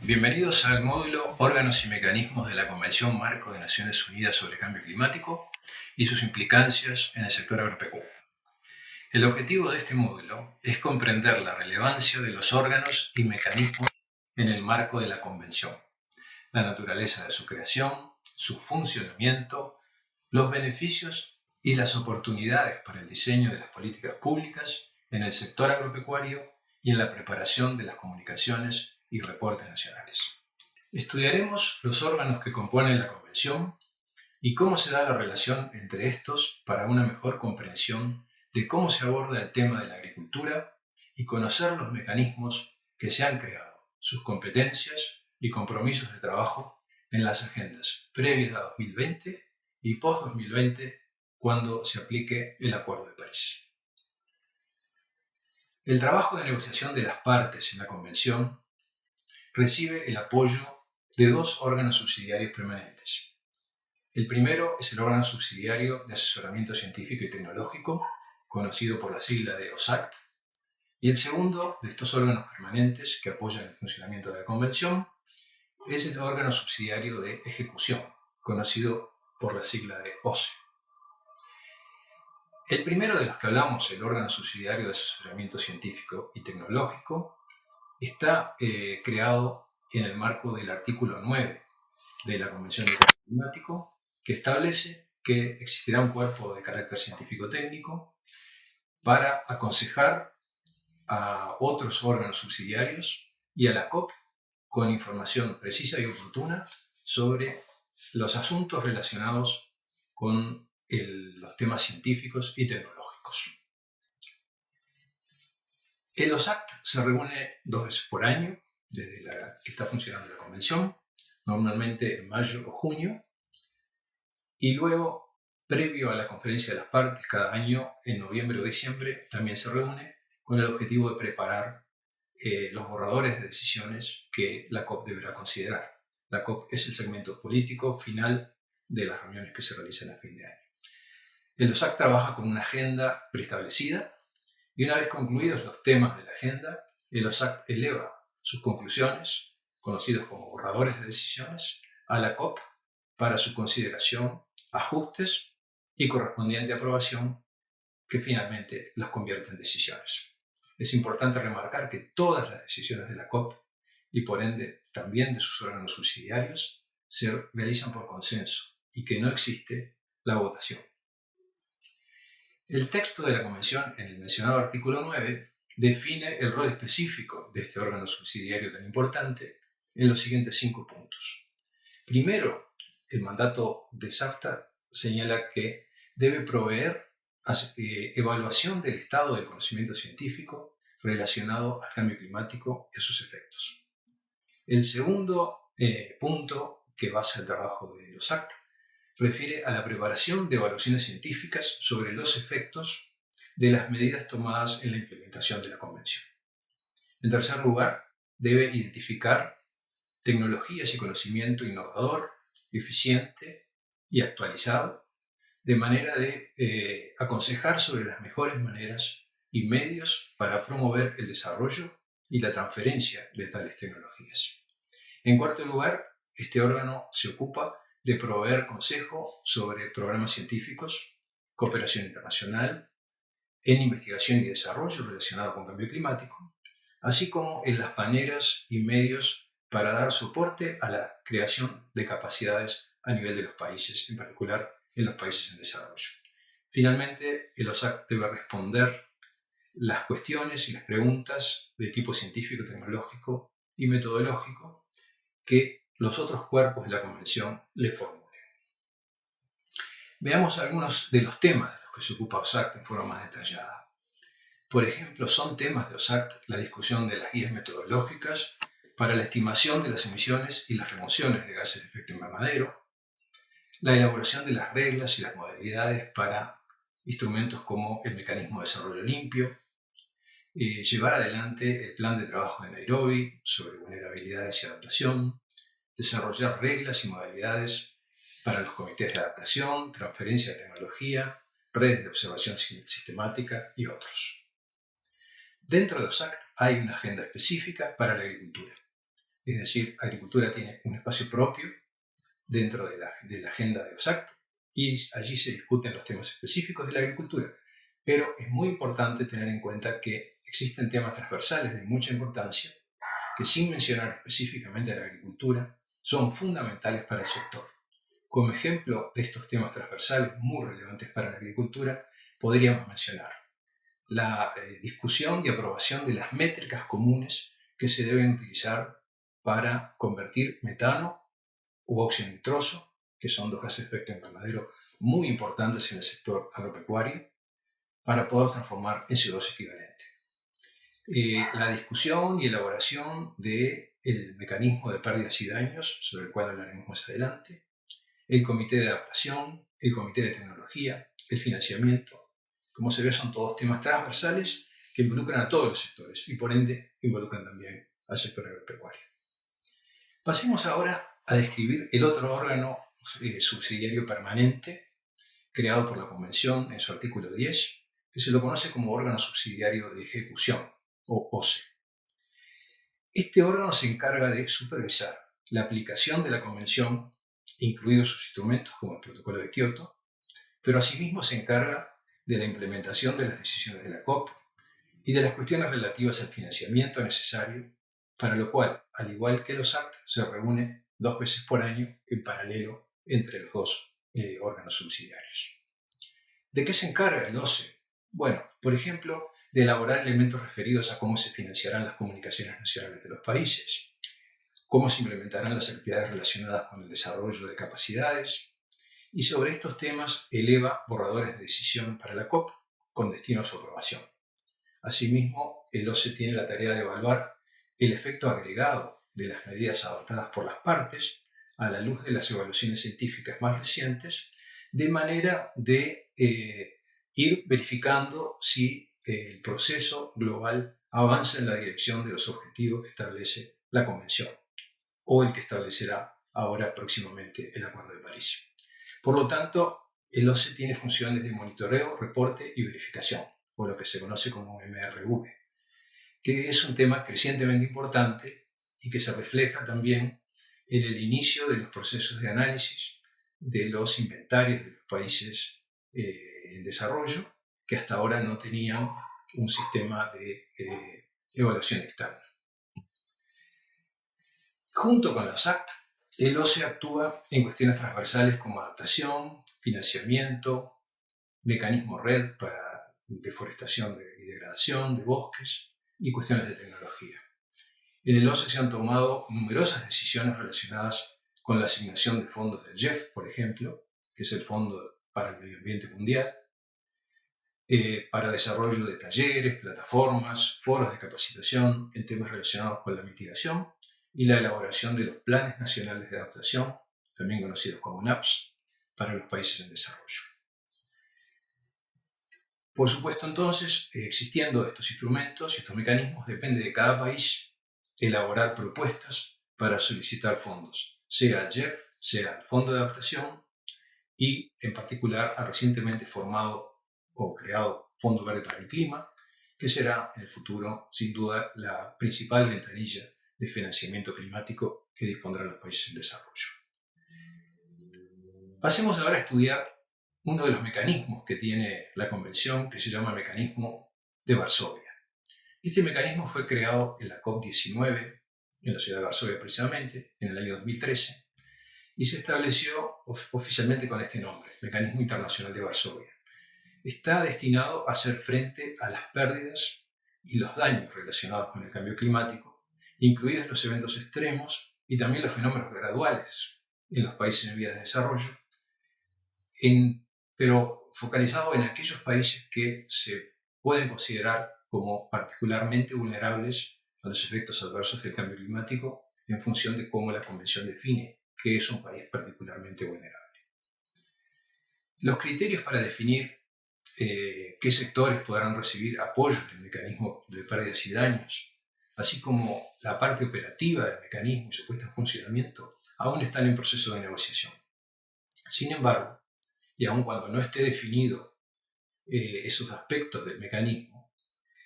Bienvenidos al módulo Órganos y Mecanismos de la Convención Marco de Naciones Unidas sobre Cambio Climático y sus implicancias en el sector agropecuario. El objetivo de este módulo es comprender la relevancia de los órganos y mecanismos en el marco de la Convención, la naturaleza de su creación, su funcionamiento, los beneficios y las oportunidades para el diseño de las políticas públicas en el sector agropecuario y en la preparación de las comunicaciones y reportes nacionales. Estudiaremos los órganos que componen la Convención y cómo se da la relación entre estos para una mejor comprensión de cómo se aborda el tema de la agricultura y conocer los mecanismos que se han creado, sus competencias y compromisos de trabajo en las agendas previas a 2020 y post-2020 cuando se aplique el Acuerdo de París. El trabajo de negociación de las partes en la Convención recibe el apoyo de dos órganos subsidiarios permanentes. El primero es el órgano subsidiario de asesoramiento científico y tecnológico, conocido por la sigla de OSACT, y el segundo de estos órganos permanentes que apoyan el funcionamiento de la Convención es el órgano subsidiario de ejecución, conocido por la sigla de OCE. El primero de los que hablamos, el órgano subsidiario de asesoramiento científico y tecnológico, está creado en el marco del artículo 9 de la Convención de Cambio Climático, que establece que existirá un cuerpo de carácter científico-técnico para aconsejar a otros órganos subsidiarios y a la COP con información precisa y oportuna sobre los asuntos relacionados con los temas científicos y tecnológicos. El OSACT se reúne 2 veces por año, desde que está funcionando la Convención, normalmente en mayo o junio, y luego, previo a la conferencia de las partes, cada año, en noviembre o diciembre, también se reúne con el objetivo de preparar los borradores de decisiones que la COP deberá considerar. La COP es el segmento político final de las reuniones que se realizan a fin de año. El OSAC trabaja con una agenda preestablecida y una vez concluidos los temas de la agenda, el OSAC eleva sus conclusiones, conocidos como borradores de decisiones, a la COP para su consideración, ajustes y correspondiente aprobación que finalmente las convierte en decisiones. Es importante remarcar que todas las decisiones de la COP y por ende también de sus órganos subsidiarios se realizan por consenso y que no existe la votación. El texto de la Convención en el mencionado artículo 9 define el rol específico de este órgano subsidiario tan importante en los siguientes 5 puntos. Primero, el mandato de SAFTA señala que debe proveer evaluación del estado del conocimiento científico relacionado al cambio climático y a sus efectos. El segundo punto que basa el trabajo de los OSACT refiere a la preparación de evaluaciones científicas sobre los efectos de las medidas tomadas en la implementación de la Convención. En tercer lugar, debe identificar tecnologías y conocimiento innovador, eficiente y actualizado, de manera de aconsejar sobre las mejores maneras y medios para promover el desarrollo y la transferencia de tales tecnologías. En cuarto lugar, este órgano se ocupa de proveer consejo sobre programas científicos, cooperación internacional, en investigación y desarrollo relacionado con cambio climático, así como en las maneras y medios para dar soporte a la creación de capacidades a nivel de los países, en particular en los países en desarrollo. Finalmente, el OSAC debe responder las cuestiones y las preguntas de tipo científico, tecnológico y metodológico que los otros cuerpos de la Convención le formulen. Veamos algunos de los temas de los que se ocupa OSAC en forma más detallada. Por ejemplo, son temas de OSAC la discusión de las guías metodológicas para la estimación de las emisiones y las remociones de gases de efecto invernadero, la elaboración de las reglas y las modalidades para instrumentos como el mecanismo de desarrollo limpio, llevar adelante el plan de trabajo de Nairobi sobre vulnerabilidades y adaptación, desarrollar reglas y modalidades para los comités de adaptación, transferencia de tecnología, redes de observación sistemática y otros. Dentro de OSAC hay una agenda específica para la agricultura. es decir, agricultura tiene un espacio propio dentro de la agenda de OSACT y allí se discuten los temas específicos de la agricultura. Pero es muy importante tener en cuenta que existen temas transversales de mucha importancia que, sin mencionar específicamente a la agricultura, son fundamentales para el sector. Como ejemplo de estos temas transversales muy relevantes para la agricultura, podríamos mencionar la discusión y aprobación de las métricas comunes que se deben utilizar para convertir metano u óxido nitroso, que son dos gases de efecto invernadero muy importantes en el sector agropecuario, para poder transformar en CO2 equivalente. La discusión y elaboración del mecanismo de pérdidas y daños, sobre el cual hablaremos más adelante, el comité de adaptación, el comité de tecnología, el financiamiento. Como se ve, son todos temas transversales que involucran a todos los sectores y por ende involucran también al sector agropecuario. Pasemos ahora a describir el otro órgano subsidiario permanente creado por la Convención en su artículo 10, que se lo conoce como órgano subsidiario de ejecución, o OSE. Este órgano se encarga de supervisar la aplicación de la Convención, incluidos sus instrumentos como el Protocolo de Kioto, pero asimismo se encarga de la implementación de las decisiones de la COP y de las cuestiones relativas al financiamiento necesario, para lo cual, al igual que los ACT, se reúne 2 veces por año en paralelo entre los dos órganos subsidiarios. ¿De qué se encarga el OSE? Bueno, por ejemplo, de elaborar elementos referidos a cómo se financiarán las comunicaciones nacionales de los países, cómo se implementarán las actividades relacionadas con el desarrollo de capacidades, y sobre estos temas eleva borradores de decisión para la COP con destino a su aprobación. Asimismo, el OSE tiene la tarea de evaluar el efecto agregado de las medidas adoptadas por las partes a la luz de las evaluaciones científicas más recientes, de manera de ir verificando si el proceso global avanza en la dirección de los objetivos que establece la Convención o el que establecerá ahora próximamente el Acuerdo de París. Por lo tanto, el OSE tiene funciones de monitoreo, reporte y verificación, o lo que se conoce como MRV, que es un tema crecientemente importante y que se refleja también en el inicio de los procesos de análisis de los inventarios de los países en desarrollo, que hasta ahora no tenían un sistema de evaluación externa. Junto con los ACT, el OSE actúa en cuestiones transversales como adaptación, financiamiento, mecanismo red para deforestación y degradación de bosques y cuestiones de tecnología. En el OSE se han tomado numerosas decisiones relacionadas con la asignación de fondos del GEF, por ejemplo, que es el Fondo para el Medio Ambiente Mundial, para desarrollo de talleres, plataformas, foros de capacitación en temas relacionados con la mitigación y la elaboración de los planes nacionales de adaptación, también conocidos como NAPS, para los países en desarrollo. Por supuesto, entonces, existiendo estos instrumentos y estos mecanismos, depende de cada país elaborar propuestas para solicitar fondos, sea al GEF, sea al Fondo de Adaptación y, en particular, al recientemente formado o creado Fondo Verde para el Clima, que será en el futuro, sin duda, la principal ventanilla de financiamiento climático que dispondrán los países en desarrollo. Pasemos ahora a estudiar uno de los mecanismos que tiene la Convención, que se llama Mecanismo de Varsovia. Este mecanismo fue creado en la COP19, en la ciudad de Varsovia precisamente, en el año 2013, y se estableció oficialmente con este nombre, Mecanismo Internacional de Varsovia. Está destinado a hacer frente a las pérdidas y los daños relacionados con el cambio climático, incluidos los eventos extremos y también los fenómenos graduales en los países en vías de desarrollo, pero focalizado en aquellos países que se pueden considerar como particularmente vulnerables a los efectos adversos del cambio climático en función de cómo la Convención define que es un país particularmente vulnerable. Los criterios para definir qué sectores podrán recibir apoyo del mecanismo de pérdidas y daños, así como la parte operativa del mecanismo y su puesta en funcionamiento, aún están en proceso de negociación. Sin embargo, y aun cuando no esté definido esos aspectos del mecanismo,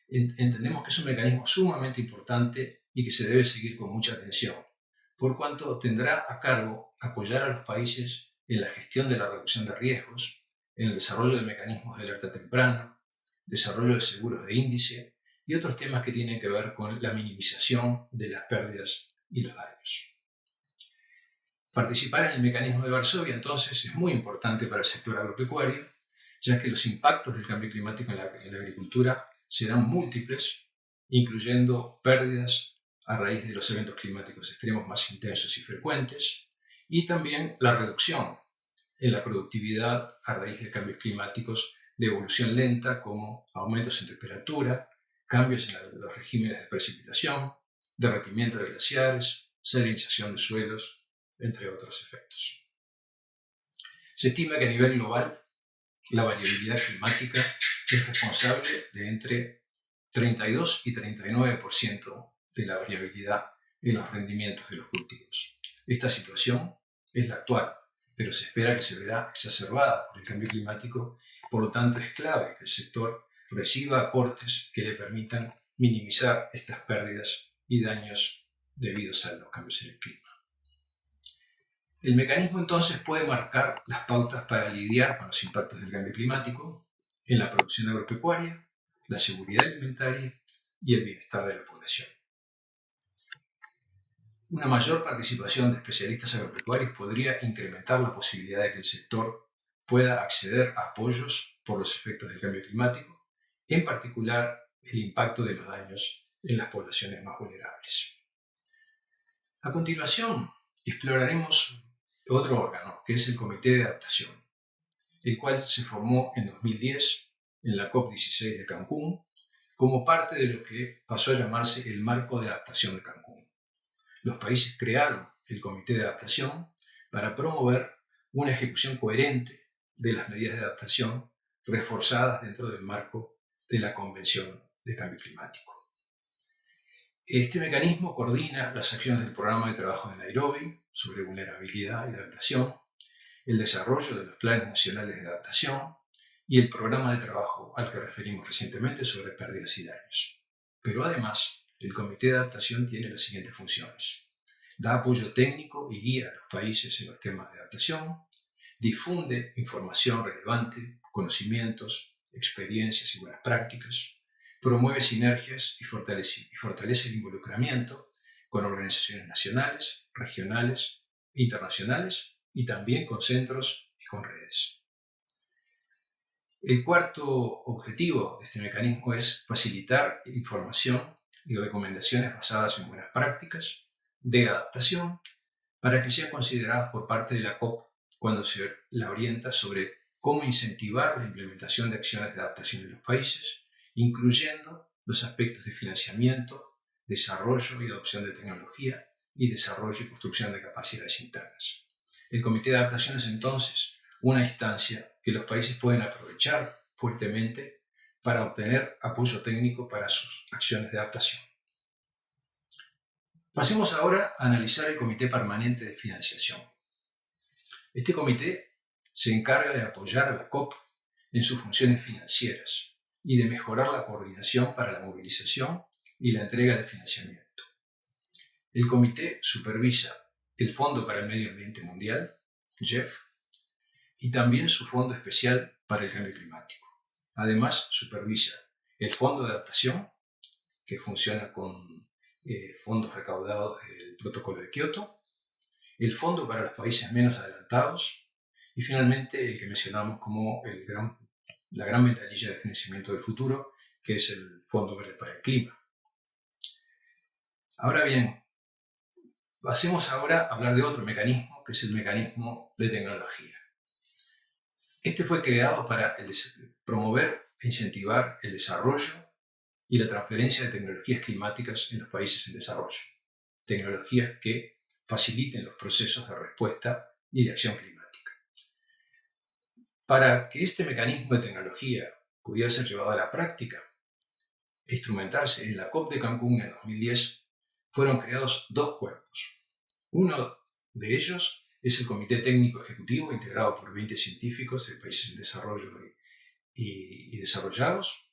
entendemos que es un mecanismo sumamente importante y que se debe seguir con mucha atención, por cuanto tendrá a cargo apoyar a los países en la gestión de la reducción de riesgos, en el desarrollo de mecanismos de alerta temprana, desarrollo de seguros de índice y otros temas que tienen que ver con la minimización de las pérdidas y los daños. Participar en el mecanismo de Varsovia, entonces, es muy importante para el sector agropecuario, ya que los impactos del cambio climático en la agricultura serán múltiples, incluyendo pérdidas a raíz de los eventos climáticos extremos más intensos y frecuentes, y también la reducción en la productividad a raíz de cambios climáticos de evolución lenta, como aumentos en temperatura, cambios en los regímenes de precipitación, derretimiento de glaciares, salinización de suelos, entre otros efectos. Se estima que a nivel global la variabilidad climática es responsable de entre 32 y 39% de la variabilidad en los rendimientos de los cultivos. Esta situación es la actual, pero se espera que se verá exacerbada por el cambio climático, por lo tanto es clave que el sector reciba aportes que le permitan minimizar estas pérdidas y daños debidos a los cambios en el clima. El mecanismo entonces puede marcar las pautas para lidiar con los impactos del cambio climático en la producción agropecuaria, la seguridad alimentaria y el bienestar de la población. Una mayor participación de especialistas agropecuarios podría incrementar la posibilidad de que el sector pueda acceder a apoyos por los efectos del cambio climático, en particular el impacto de los daños en las poblaciones más vulnerables. A continuación, exploraremos otro órgano, que es el Comité de Adaptación, el cual se formó en 2010 en la COP16 de Cancún como parte de lo que pasó a llamarse el Marco de Adaptación de Cancún. Los países crearon el Comité de Adaptación para promover una ejecución coherente de las medidas de adaptación reforzadas dentro del marco de la Convención de Cambio Climático. Este mecanismo coordina las acciones del Programa de Trabajo de Nairobi sobre vulnerabilidad y adaptación, el desarrollo de los planes nacionales de adaptación y el programa de trabajo al que referimos recientemente sobre pérdidas y daños. Pero además, el Comité de Adaptación tiene las siguientes funciones. Da apoyo técnico y guía a los países en los temas de adaptación, difunde información relevante, conocimientos, experiencias y buenas prácticas, promueve sinergias y fortalece el involucramiento con organizaciones nacionales, regionales e internacionales y también con centros y con redes. El cuarto objetivo de este mecanismo es facilitar información y recomendaciones basadas en buenas prácticas de adaptación para que sean consideradas por parte de la COP cuando se la orienta sobre cómo incentivar la implementación de acciones de adaptación en los países, incluyendo los aspectos de financiamiento, desarrollo y adopción de tecnología y desarrollo y construcción de capacidades internas. El Comité de Adaptación es entonces una instancia que los países pueden aprovechar fuertemente para obtener apoyo técnico para sus acciones de adaptación. Pasemos ahora a analizar el Comité Permanente de Financiación. Este comité se encarga de apoyar a la COP en sus funciones financieras y de mejorar la coordinación para la movilización y la entrega de financiamiento. El comité supervisa el Fondo para el Medio Ambiente Mundial, GEF, y también su Fondo Especial para el Cambio Climático. Además, supervisa el Fondo de Adaptación, que funciona con fondos recaudados del Protocolo de Kioto, el Fondo para los Países Menos Adelantados y finalmente el que mencionamos como la gran ventanilla de financiamiento del futuro, que es el Fondo Verde para el Clima. Ahora bien, pasemos ahora a hablar de otro mecanismo, que es el mecanismo de tecnología. Este fue creado para promover e incentivar el desarrollo y la transferencia de tecnologías climáticas en los países en desarrollo, tecnologías que faciliten los procesos de respuesta y de acción climática. Para que este mecanismo de tecnología pudiera ser llevado a la práctica e instrumentarse en la COP de Cancún en 2010, fueron creados dos cuerpos. Uno de ellos es el Comité Técnico Ejecutivo, integrado por 20 científicos de países en desarrollo y desarrollados,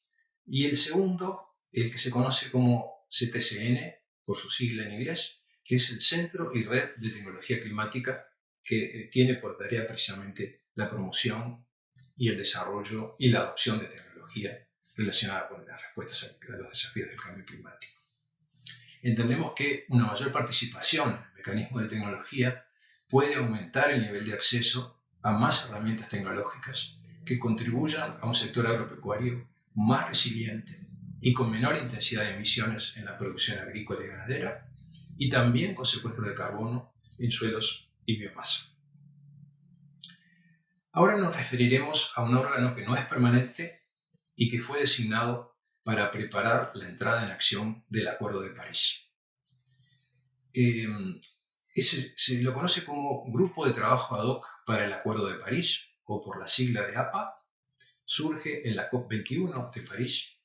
y el segundo, el que se conoce como CTCN, por su sigla en inglés, que es el Centro y Red de Tecnología Climática, que tiene por tarea precisamente la promoción y el desarrollo y la adopción de tecnología relacionada con las respuestas a los desafíos del cambio climático. Entendemos que una mayor participación en el mecanismo de tecnología puede aumentar el nivel de acceso a más herramientas tecnológicas que contribuyan a un sector agropecuario más resiliente y con menor intensidad de emisiones en la producción agrícola y ganadera, y también con secuestro de carbono en suelos y biomasa. Ahora nos referiremos a un órgano que no es permanente y que fue designado para preparar la entrada en acción del Acuerdo de París. Se lo conoce como Grupo de Trabajo Ad Hoc para el Acuerdo de París, o por la sigla de APA. Surge en la COP21 de París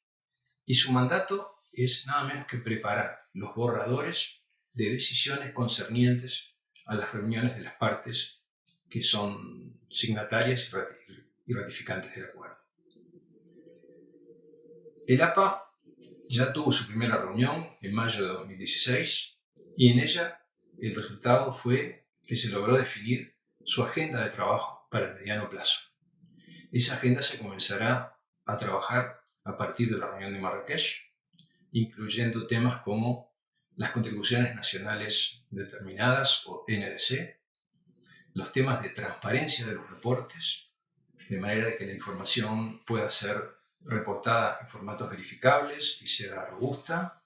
y su mandato es nada menos que preparar los borradores de decisiones concernientes a las reuniones de las partes que son signatarias y ratificantes del acuerdo. El APA ya tuvo su primera reunión en mayo de 2016 y en ella el resultado fue que se logró definir su agenda de trabajo para el mediano plazo. Esa agenda se comenzará a trabajar a partir de la reunión de Marrakech, incluyendo temas como las contribuciones nacionales determinadas o NDC, los temas de transparencia de los reportes, de manera de que la información pueda ser reportada en formatos verificables y sea robusta,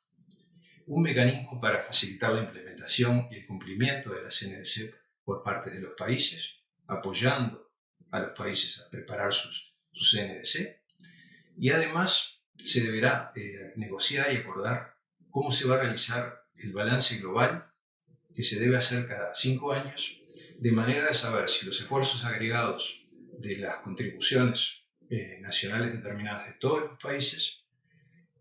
un mecanismo para facilitar la implementación y el cumplimiento de las NDC por parte de los países, apoyando a los países a preparar sus NDC, y además se deberá negociar y acordar cómo se va a realizar el balance global que se debe hacer cada 5 años, de manera de saber si los esfuerzos agregados de las contribuciones nacionales determinadas de todos los países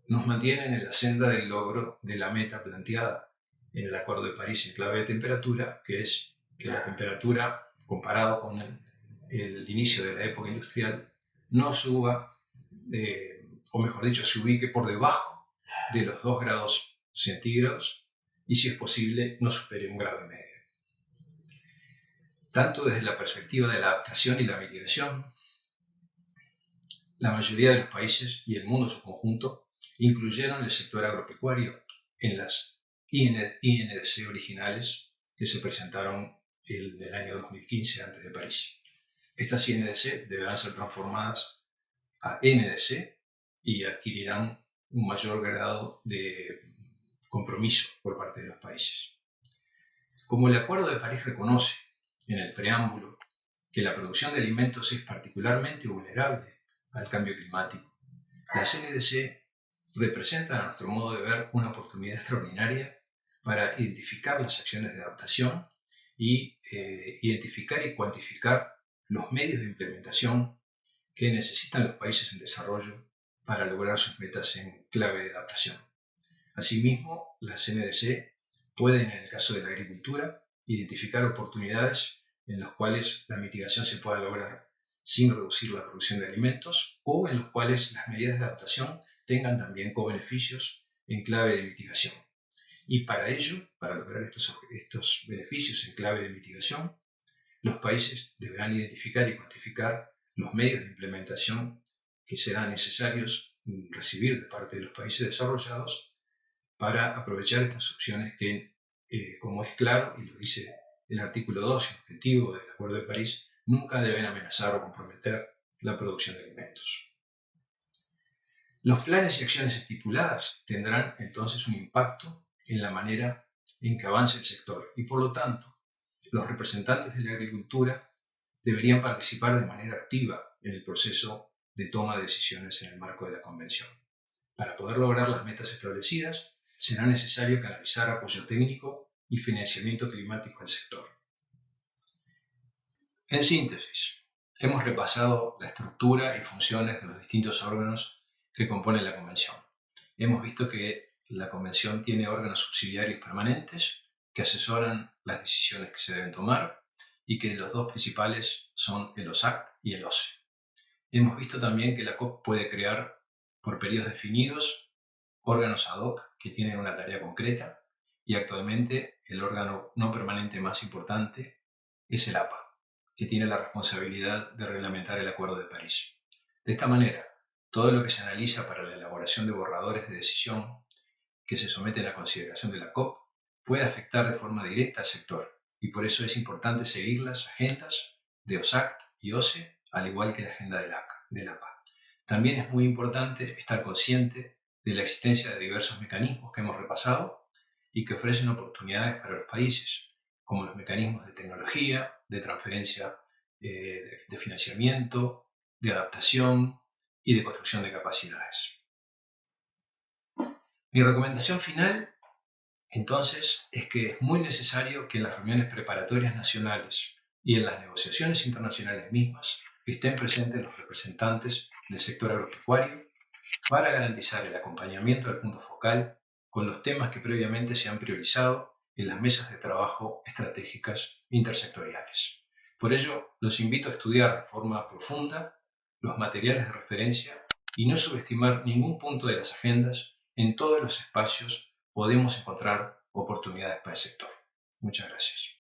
nos mantienen en la senda del logro de la meta planteada en el Acuerdo de París en clave de temperatura, que es que la temperatura, comparado con el inicio de la época industrial, no suba, o mejor dicho, se ubique por debajo de los 2 grados centígrados y, si es posible, no supere 1,5 grados. Tanto desde la perspectiva de la adaptación y la mitigación, la mayoría de los países y el mundo en su conjunto incluyeron el sector agropecuario en las INDC originales que se presentaron en el año 2015 antes de París. Estas INDC deberán ser transformadas a NDC y adquirirán un mayor grado de compromiso por parte de los países. Como el Acuerdo de París reconoce en el preámbulo que la producción de alimentos es particularmente vulnerable al cambio climático, las NDC representan, a nuestro modo de ver, una oportunidad extraordinaria para identificar las acciones de adaptación y identificar y cuantificar los medios de implementación que necesitan los países en desarrollo para lograr sus metas en clave de adaptación. Asimismo, las NDC pueden, en el caso de la agricultura, identificar oportunidades en las cuales la mitigación se pueda lograr sin reducir la producción de alimentos, o en los cuales las medidas de adaptación tengan también co-beneficios en clave de mitigación. Y para ello, para lograr estos beneficios en clave de mitigación, los países deberán identificar y cuantificar los medios de implementación que serán necesarios recibir de parte de los países desarrollados para aprovechar estas opciones que, como es claro y lo dice el artículo 2 y objetivo del Acuerdo de París, nunca deben amenazar o comprometer la producción de alimentos. Los planes y acciones estipuladas tendrán entonces un impacto en la manera en que avance el sector y, por lo tanto, los representantes de la agricultura deberían participar de manera activa en el proceso de toma de decisiones en el marco de la Convención. Para poder lograr las metas establecidas, será necesario canalizar apoyo técnico y financiamiento climático al sector. En síntesis, hemos repasado la estructura y funciones de los distintos órganos que componen la Convención. Hemos visto que la Convención tiene órganos subsidiarios permanentes que asesoran las decisiones que se deben tomar y que los 2 principales son el OSAC y el OSCE. Hemos visto también que la COP puede crear por periodos definidos órganos ad hoc que tienen una tarea concreta y actualmente el órgano no permanente más importante es el APA, que tiene la responsabilidad de reglamentar el Acuerdo de París. De esta manera, todo lo que se analiza para la elaboración de borradores de decisión que se someten a consideración de la COP puede afectar de forma directa al sector, y por eso es importante seguir las agendas de OSACT y OCE, al igual que la agenda del APA. También es muy importante estar consciente de la existencia de diversos mecanismos que hemos repasado y que ofrecen oportunidades para los países, como los mecanismos de tecnología, de transferencia de financiamiento, de adaptación y de construcción de capacidades. Mi recomendación final, entonces, es que es muy necesario que en las reuniones preparatorias nacionales y en las negociaciones internacionales mismas estén presentes los representantes del sector agropecuario para garantizar el acompañamiento del punto focal con los temas que previamente se han priorizado en las mesas de trabajo estratégicas intersectoriales. Por ello, los invito a estudiar de forma profunda los materiales de referencia y no subestimar ningún punto de las agendas. En todos los espacios podemos encontrar oportunidades para el sector. Muchas gracias.